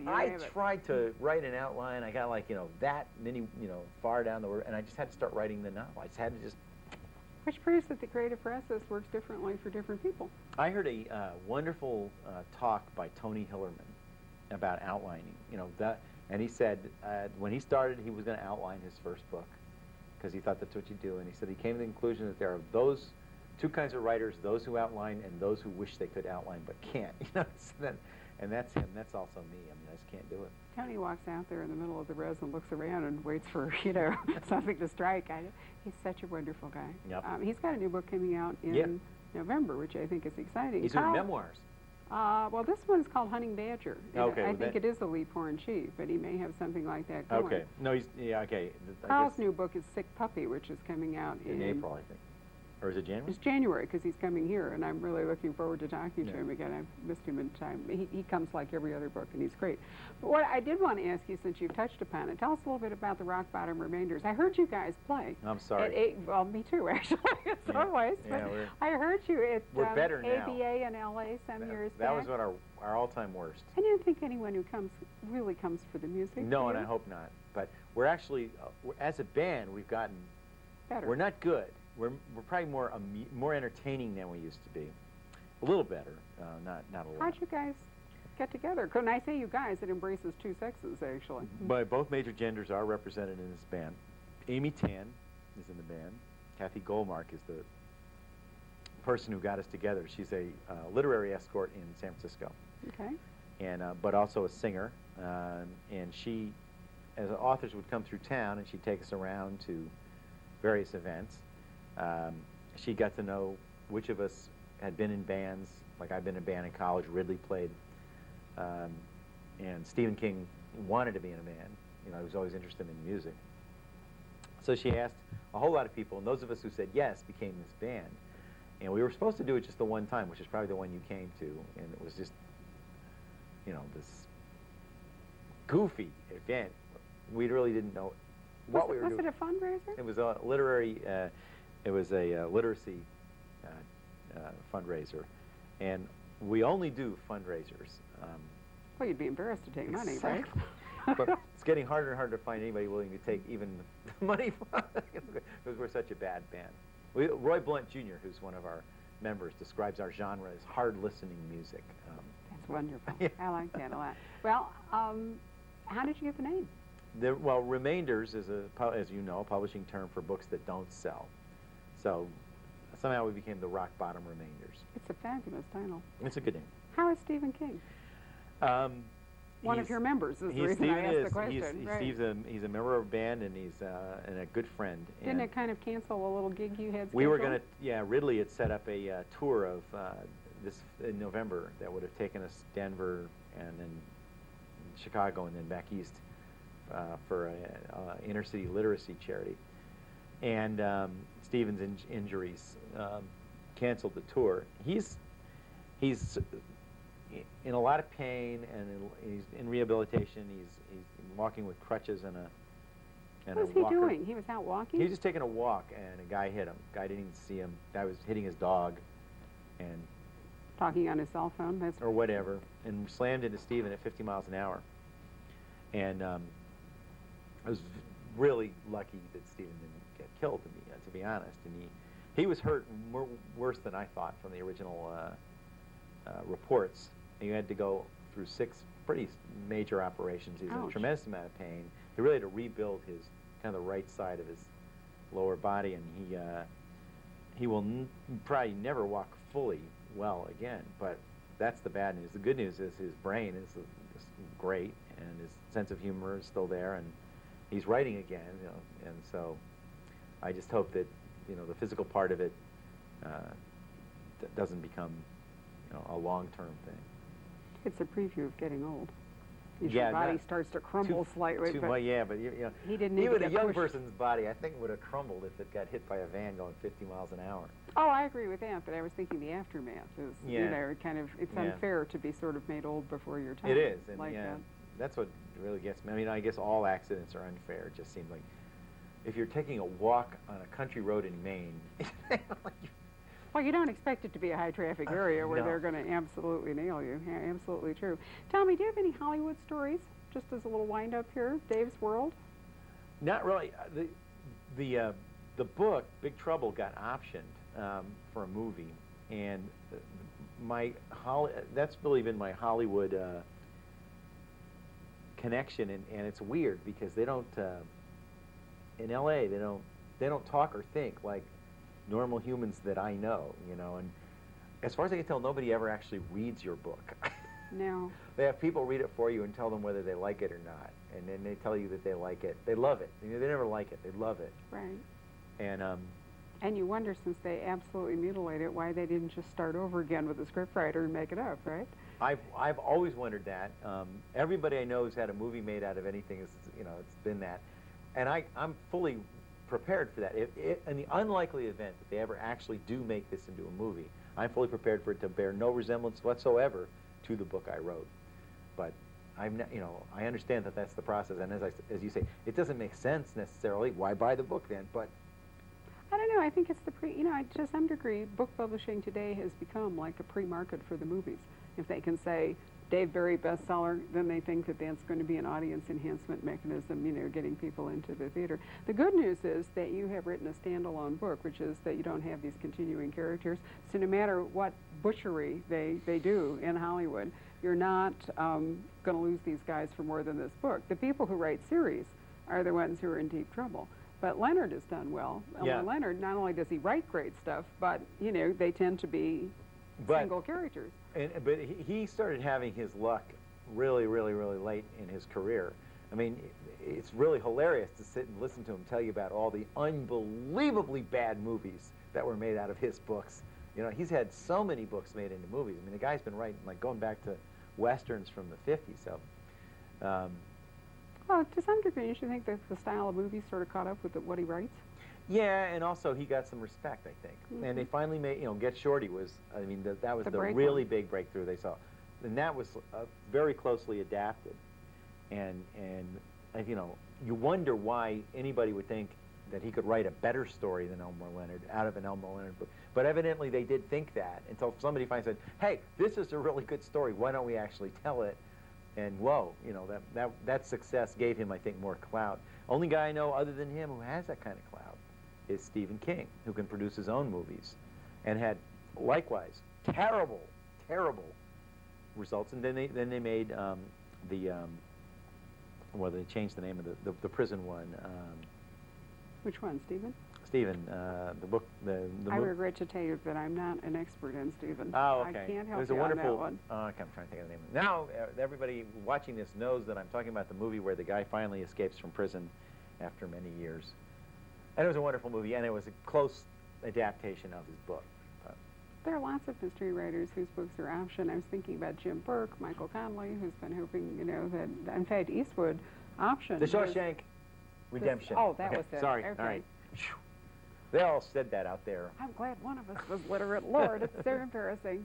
I tried to write an outline. I got like, that many, far down the word, and I just had to start writing the novel. I just had to just... Which proves that the creative process works differently for different people. I heard a wonderful talk by Tony Hillerman about outlining, and he said when he started, he was going to outline his first book because he thought that's what you do, and he said he came to the conclusion that there are those two kinds of writers, those who outline and those who wish they could outline but can't, and that's him. That's also me. I mean, I just can't do it. Tony walks out there in the middle of the res and looks around and waits for, something to strike. He's such a wonderful guy. Yep. He's got a new book coming out in November, which I think is exciting. He's doing memoirs. Well, this one is called Hunting Badger. Okay. I think it is the Lee Porn Chief, but he may have something like that going. Okay. No, okay. Carl's new book is Sick Puppy, which is coming out in April, I think. Or is it January? It's January, because he's coming here, and I'm really looking forward to talking to him again. I've missed him in time. He comes like every other book, and he's great. But what I did want to ask you, since you've touched upon it, tell us a little bit about the Rock Bottom Remainders. I heard you guys play. I'm sorry. Well, me too, actually, in some ways. Yeah, I heard you at we're better now. ABA in L.A. some years back. That was what our all-time worst. I didn't think anyone who really comes for the music. No, and I hope not. But we're actually, as a band, we've gotten better. We're not good. We're probably more entertaining than we used to be. A little better, not a lot. How'd you guys get together? When I say you guys, it embraces two sexes, actually. But both major genders are represented in this band. Amy Tan is in the band. Kathy Goldmark is the person who got us together. She's a literary escort in San Francisco. Okay. And but also a singer. And she, as authors would come through town, and she'd take us around to various events. She got to know which of us had been in bands. Like I've been in a band in college. Ridley played, and Stephen King wanted to be in a band. He was always interested in music. So she asked a whole lot of people, and those of us who said yes became this band. And we were supposed to do it just the one time, which is probably the one you came to, and it was just, this goofy event. We really didn't know what we were doing. Was it a fundraiser? It was a literary. It was a literacy fundraiser, and we only do fundraisers. Well, you'd be embarrassed to take money, exactly. right? But it's getting harder and harder to find anybody willing to take even the money from us, because we're such a bad band. Roy Blunt Jr., who's one of our members, describes our genre as hard-listening music. That's wonderful. Yeah. I like that a lot. Well, how did you get the name? Well, Remainders is, as you know, a publishing term for books that don't sell. So somehow we became the Rock Bottom Remainders. It's a fabulous title. It's a good name. How is Stephen King? One of your members is the reason I asked the question. He's a member of a band, and he's and a good friend. Didn't it kind of cancel a little gig you had scheduled? We were going to, Ridley had set up a tour of this in November that would have taken us Denver and then Chicago and then back east for an inner-city literacy charity. And Stephen's injuries canceled the tour. He's in a lot of pain, and he's in rehabilitation. He's walking with crutches and a What was he doing? He was out walking? He was just taking a walk, and a guy hit him. Guy didn't even see him. Guy was hitting his dog, and talking on his cell phone, or whatever, and slammed into Stephen at 50 miles an hour. And I was really lucky that Stephen didn't get killed, to be honest. And he was hurt worse than I thought from the original reports. He had to go through 6 pretty major operations. He was in a tremendous amount of pain. He really had to rebuild his kind of the right side of his lower body, and he will probably never walk fully well again. But that's the bad news. The good news is his brain is great, and his sense of humor is still there, and he's writing again. And so I just hope that the physical part of it doesn't become a long-term thing. It's a preview of getting old. Your body starts to crumble slightly. He didn't even a young person's body, I think, would have crumbled if it got hit by a van going 50 miles an hour. Oh, I agree with that, but I was thinking the aftermath is, it's unfair to be sort of made old before your time. It is, and that's what really gets me. I mean, I guess all accidents are unfair. It just seems like if you're taking a walk on a country road in Maine, Well, you don't expect it to be a high-traffic area where No. they're going to absolutely nail you. Yeah, absolutely true. Tell me, do you have any Hollywood stories, just as a little wind-up here? Dave's World? Not really. The book, Big Trouble, got optioned for a movie, and that's really been my Hollywood connection, and it's weird because they don't in L.A. they don't talk or think like normal humans that I know, you know. And as far as I can tell, nobody ever actually reads your book. No. They have people read it for you and tell them whether they like it or not, and then they tell you that they like it. They love it. You know, they never like it. They love it. Right. And you wonder, since they absolutely mutilate it, why they didn't just start over again with the scriptwriter and make it up, right? I've always wondered that. Everybody I know who's had a movie made out of anything is, you know, it's been that, and I'm fully prepared for that. In the unlikely event that they ever actually do make this into a movie, I'm fully prepared for it to bear no resemblance whatsoever to the book I wrote. But you know, I understand that that's the process, and as you say, it doesn't make sense necessarily. Why buy the book then? But I don't know. I think it's you know, to some degree, book publishing today has become like a pre-market for the movies. If they can say Dave Barry bestseller, then they think that that's going to be an audience enhancement mechanism, you know, getting people into the theater. The good news is that you have written a standalone book, which is that you don't have these continuing characters. So no matter what butchery they do in Hollywood, you're not going to lose these guys for more than this book. The people who write series are the ones who are in deep trouble. But Leonard has done well. Yeah. Leonard, not only does he write great stuff, but, you know, they tend to be single characters. But he started having his luck really, really, really late in his career. I mean, it's really hilarious to sit and listen to him tell you about all the unbelievably bad movies that were made out of his books. You know, he's had so many books made into movies. I mean, the guy's been writing, like, going back to Westerns from the 50s. So, well, to some degree, you should think that the style of movies sort of caught up with what he writes. yeah, and also he got some respect, I think. Mm-hmm. And they finally made, you know, Get Shorty was, I mean, that was the breakthrough. really big breakthrough they saw. And that was very closely adapted. And you know, you wonder why anybody would think that he could write a better story than Elmore Leonard out of an Elmore Leonard book. But evidently they did think that until somebody finally said, hey, this is a really good story. Why don't we actually tell it? And whoa, you know, that success gave him, I think, more clout. Only guy I know other than him who has that kind of clout is Stephen King, who can produce his own movies and had, likewise, terrible, terrible results. And then they made well, they changed the name of the prison one. Which one, Stephen? Stephen, the book, I regret to tell you that I'm not an expert in Stephen. Oh, okay. I can't help There's you a wonderful, on that one. I'm trying to think of the name. Now, everybody watching this knows that I'm talking about the movie where the guy finally escapes from prison after many years. And it was a wonderful movie, and it was a close adaptation of his book. There are lots of mystery writers whose books are optioned. I was thinking about Jim Burke, Michael Connelly, who's been hoping, you know, that, in fact, Eastwood optioned. The Shawshank Redemption. Oh, that okay. was it. Sorry, Okay. all right. They all said that out there. I'm glad one of us was literate. Lord, it's so embarrassing.